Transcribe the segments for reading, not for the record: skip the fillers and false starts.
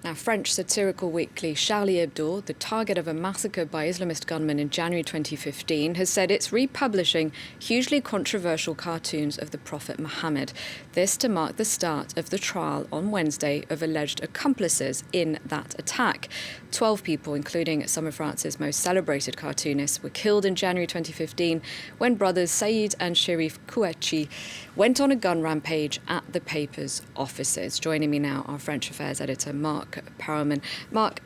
Now, French satirical weekly Charlie Hebdo, the target of a massacre by Islamist gunmen in January 2015, has said it's republishing hugely controversial cartoons of the Prophet Mohammed. This to mark the start of the trial on Wednesday of alleged accomplices in that attack. 12 people, including some of France's most celebrated cartoonists, were killed in January 2015 when brothers Saïd and Sherif Kouachi went on a gun rampage at the paper's offices. Joining me now, our French affairs editor, Marc Perelman. Marc,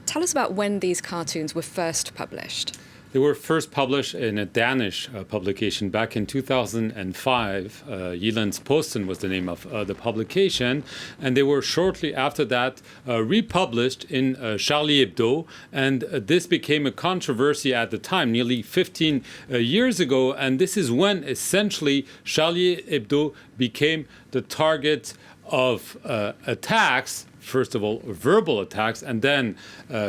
tell us about when these cartoons were first published. They were first published in a Danish publication back in 2005. Jyllands-Posten was the name of the publication. And they were shortly after that republished in Charlie Hebdo. And this became a controversy at the time, nearly 15 years ago. And this is when essentially Charlie Hebdo became the target of attacks. First of all, verbal attacks, and then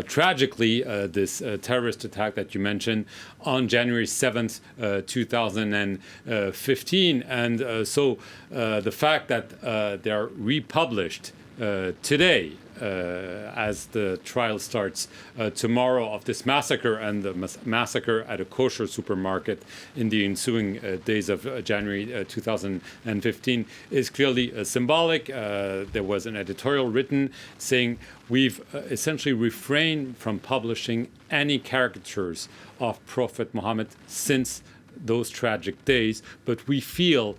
tragically, this terrorist attack that you mentioned on January 7th, 2015. And so the fact that they are republished today, as the trial starts tomorrow of this massacre and the massacre at a kosher supermarket in the ensuing days of January 2015 is clearly symbolic. There was an editorial written saying we've essentially refrained from publishing any caricatures of Prophet Mohammed since those tragic days, but we feel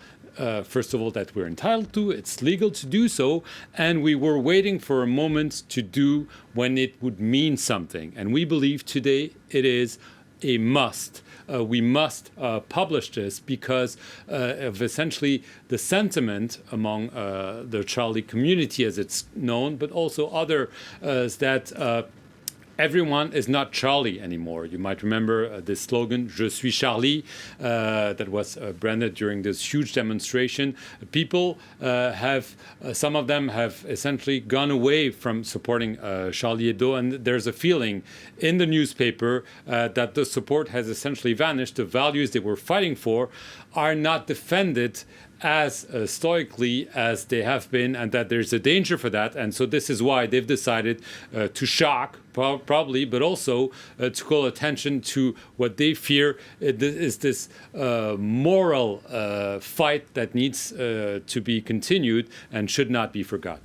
first of all, that we're entitled to, it's legal to do so, and we were waiting for a moment to do when it would mean something. And we believe today it is a must. We must publish this because of essentially the sentiment among the Charlie community as it's known, but also others that everyone is not Charlie anymore. You might remember this slogan, Je suis Charlie, that was branded during this huge demonstration. People some of them have essentially gone away from supporting Charlie Hebdo, and there's a feeling in the newspaper that the support has essentially vanished. The values they were fighting for are not defended as stoically as they have been, and that there's a danger for that. And so this is why they've decided to shock, probably, but also to call attention to what they fear is this moral fight that needs to be continued and should not be forgotten.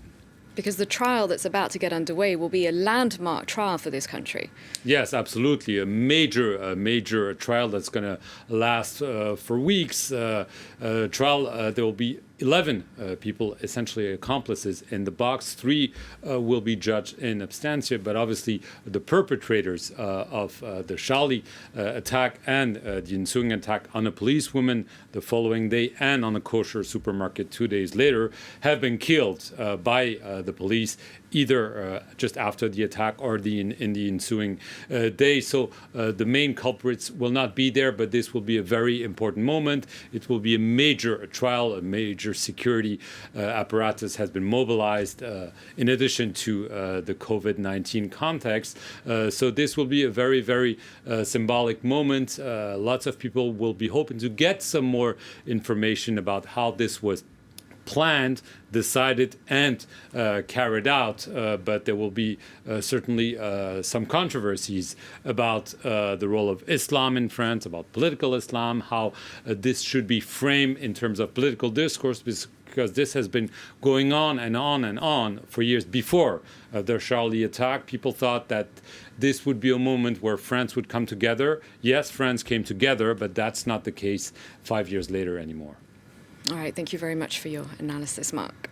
Because the trial that's about to get underway will be a landmark trial for this country. Yes, absolutely. A major trial that's going to last for weeks. Trial, there will be 11 people, essentially accomplices, in the box. 3 will be judged in absentia, but obviously the perpetrators of the Charlie attack and the ensuing attack on a policewoman the following day and on a kosher supermarket 2 days later have been killed by the police, either just after the attack or in the ensuing day. So the main culprits will not be there, but this will be a very important moment. It will be a major trial, a major security apparatus has been mobilized in addition to the COVID-19 context. So this will be a very, very symbolic moment. Lots of people will be hoping to get some more information about how this was planned, decided, and carried out, but there will be certainly some controversies about the role of Islam in France, about political Islam, how this should be framed in terms of political discourse, because this has been going on and on and on for years before the Charlie attack. People thought that this would be a moment where France would come together. Yes, France came together, but that's not the case 5 years later anymore. All right, thank you very much for your analysis, Marc.